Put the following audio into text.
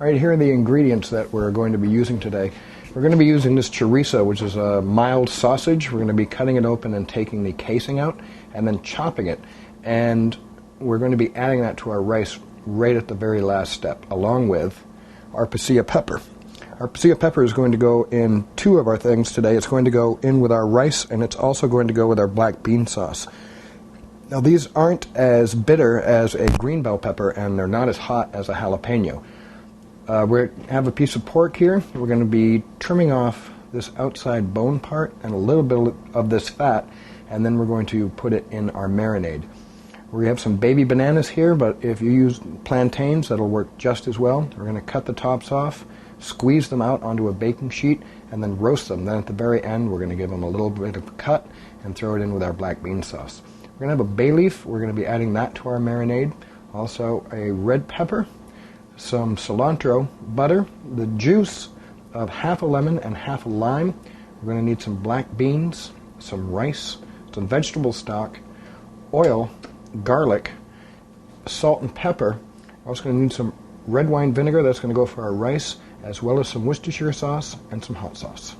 All right, here are the ingredients that we're going to be using today. We're going to be using this chorizo, which is a mild sausage. We're going to be cutting it open and taking the casing out and then chopping it. And we're going to be adding that to our rice right at the very last step, along with our pasilla pepper. Our pasilla pepper is going to go in two of our things today. It's going to go in with our rice, and it's also going to go with our black bean sauce. Now, these aren't as bitter as a green bell pepper, and they're not as hot as a jalapeno. We have a piece of pork here. We're going to be trimming off this outside bone part and a little bit of this fat, and then we're going to put it in our marinade. We have some baby bananas here, but if you use plantains, that'll work just as well. We're going to cut the tops off, squeeze them out onto a baking sheet, and then roast them. Then at the very end, we're going to give them a little bit of a cut and throw it in with our black bean sauce. We're going to have a bay leaf. We're going to be adding that to our marinade. Also a red pepper, some cilantro, butter, the juice of half a lemon and half a lime. We're going to need some black beans, some rice, some vegetable stock, oil, garlic, salt and pepper. We're also going to need some red wine vinegar. That's going to go for our rice, as well as some Worcestershire sauce and some hot sauce.